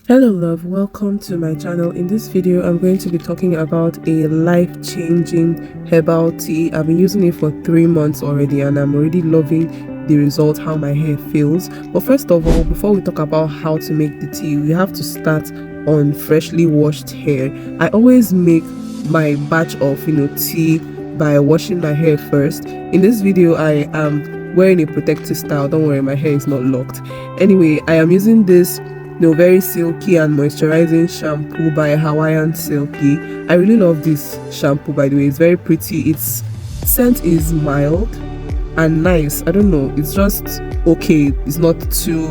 Hello love, welcome to my channel. In this video I'm going to be talking about a life-changing herbal tea. I've been using it for 3 months already and I'm already loving the result, how my hair feels. But first of all, before we talk about how to make the tea, we have to start on freshly washed hair. I always make my batch of tea by washing my hair first. In this video I am wearing a protective style. Don't worry, my hair is not locked. Anyway, I am using this very silky and moisturizing shampoo by Hawaiian Silky. I really love this shampoo, by the way. It's very pretty. Its scent is mild and nice. I don't know, it's just okay. It's not too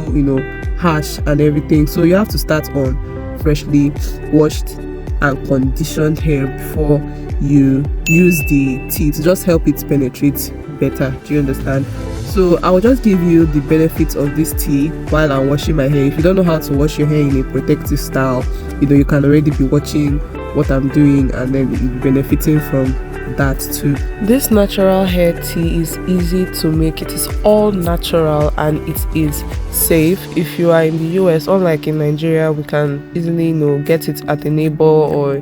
harsh and everything. So you have to start on freshly washed and conditioned hair before you use the tea to just help it penetrate better. Do you understand? So I'll just give you the benefits of this tea while I'm washing my hair. If you don't know how to wash your hair in a protective style, you can already be watching what I'm doing and then be benefiting from that too. This natural hair tea is easy to make. It is all natural and it is safe. If you are in the US, unlike in Nigeria, we can easily get it at a neighbor or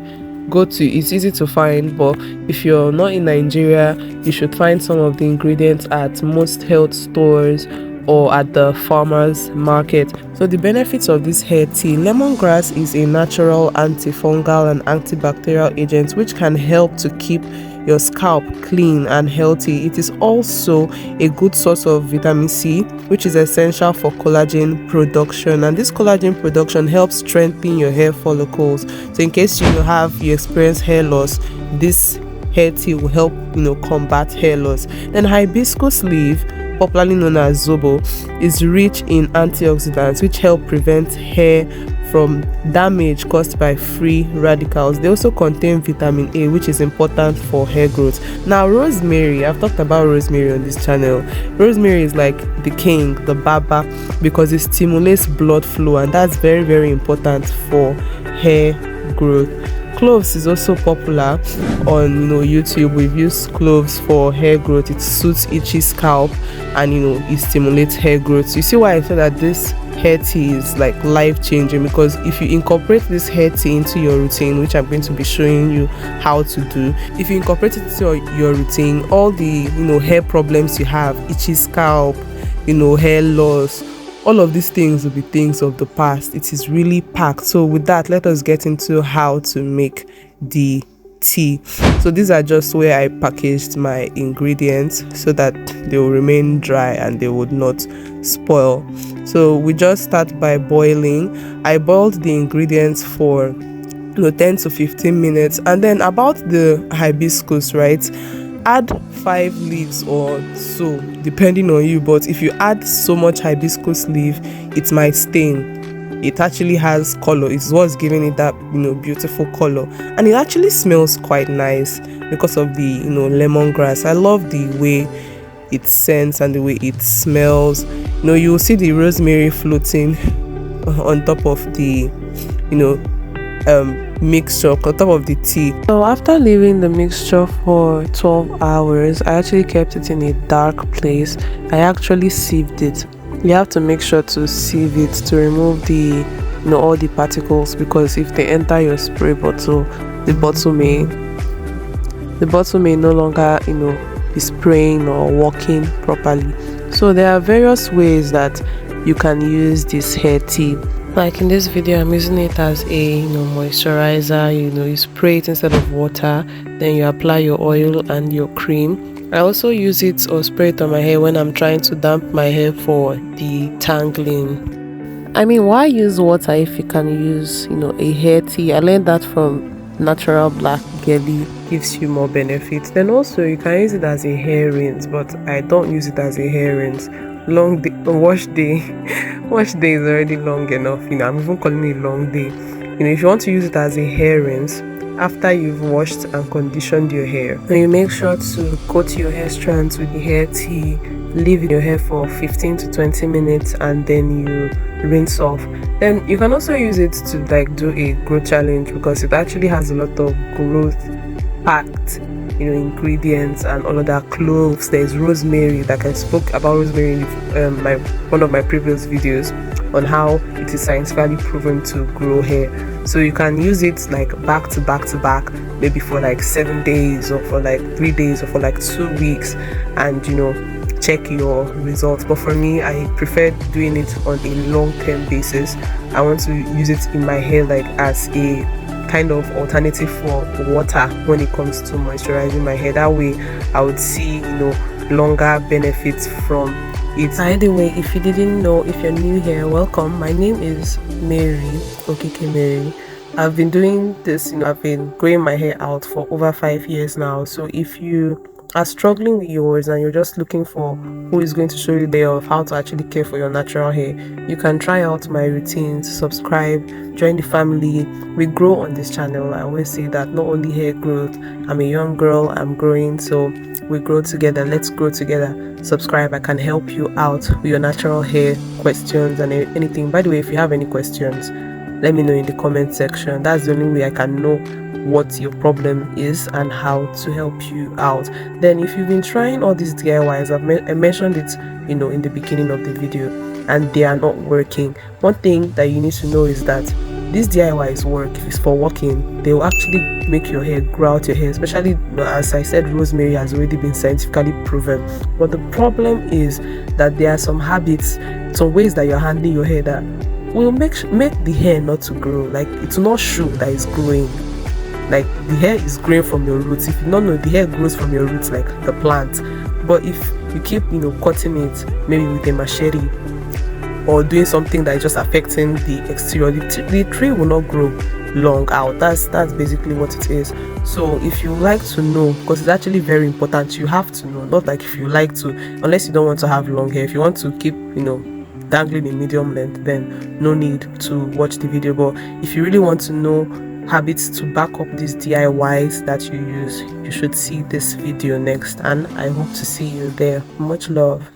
it's easy to find. But if you're not in Nigeria, you should find some of the ingredients at most health stores or at the farmers market. So the benefits of this hair tea: lemongrass is a natural antifungal and antibacterial agent which can help to keep your scalp clean and healthy. It is also a good source of vitamin C, which is essential for collagen production, and this collagen production helps strengthen your hair follicles. So in case you experience hair loss, this hair tea will help combat hair loss. Then hibiscus leaf, popularly known as zobo, is rich in antioxidants which help prevent hair from damage caused by free radicals. They also contain vitamin A, which is important for hair growth. Now rosemary, I've talked about rosemary on this channel. Rosemary is like the king, the baba, because it stimulates blood flow, and that's very, very important for hair growth. Cloves is also popular on YouTube. We've used cloves for hair growth. It suits itchy scalp and it stimulates hair growth. So you see why I said that this hair tea is like life-changing, because if you incorporate this hair tea into your routine, which I'm going to be showing you how to do, if you incorporate it into your routine, all the hair problems you have, itchy scalp, hair loss, all of these things will be things of the past. It is really packed. So with that, let us get into how to make the tea. So these are just where I packaged my ingredients so that they will remain dry and they would not spoil. So we just start by boiling. I boiled the ingredients for 10 to 15 minutes, and then about the hibiscus, right, add 5 leaves or so, depending on you. But if you add so much hibiscus leaf, it might stain. It actually has color. It's what's giving it that beautiful color, and it actually smells quite nice because of the lemongrass. I love the way it scents and the way it smells. You'll see the rosemary floating on top of the mixture, on top of the tea. So after leaving the mixture for 12 hours, I actually kept it in a dark place. I actually sieved it. You have to make sure to sieve it to remove the all the particles, because if they enter your spray bottle, the bottle may no longer be spraying or working properly. So there are various ways that you can use this hair tea. Like in this video, I'm using it as a moisturizer. You spray it instead of water, then you apply your oil and your cream. I also use it or spray it on my hair when I'm trying to damp my hair for the tangling. I mean, why use water if you can use a hair tea? I learned that from Natural Black Girly. Gives you more benefits. Then also you can use it as a hair rinse, but I don't use it as a hair rinse. Long day, wash day is already long enough. I'm even calling it long day. If you want to use it as a hair rinse, after you've washed and conditioned your hair, and you make sure to coat your hair strands with the hair tea, leave your hair for 15 to 20 minutes, and then you rinse off. Then you can also use it to do a growth challenge, because it actually has a lot of growth packed ingredients and all of that. Cloves, there's rosemary, like I spoke about rosemary in one of my previous videos. on how it is scientifically proven to grow hair. So you can use it like back to back to back, maybe for like 7 days or for like 3 days or for like 2 weeks, and check your results. But for me, I prefer doing it on a long-term basis. I want to use it in my hair like as a kind of alternative for water when it comes to moisturizing my hair. That way I would see longer benefits from it. By the way, if you didn't know, if you're new here, welcome. My name is Mary, Okeke Mary. I've been doing this, I've been growing my hair out for over 5 years now. So if you are struggling with yours and you're just looking for who is going to show you the way of how to actually care for your natural hair, you can try out my routines, subscribe, join the family. We grow on this channel. I always say that not only hair growth, I'm a young girl, I'm growing, so we grow together. Let's grow together. Subscribe. I can help you out with your natural hair questions and anything. By the way, if you have any questions, let me know in the comment section. That's the only way I can know what your problem is and how to help you out. Then if you've been trying all these DIYs, I mentioned it in the beginning of the video, and they are not working, one thing that you need to know is that these DIYs work. If it's for working, they will actually make your hair grow out your hair, especially as I said, rosemary has already been scientifically proven. But the problem is that there are some habits, some ways that you're handling your hair that will make the hair not to grow. Like, it will not show that it's growing. Like, the hair is growing from your roots. If you don't know, the hair grows from your roots like the plant. But if you keep cutting it maybe with a machete or doing something that is just affecting the exterior, the tree will not grow long out. That's basically what it is. So if you like to know, because it's actually very important, you have to know. Not like if you like to, unless you don't want to have long hair. If you want to keep dangling in medium length, then no need to watch the video. But if you really want to know habits to back up these DIYs that you use, you should see this video next, and I hope to see you there. Much love.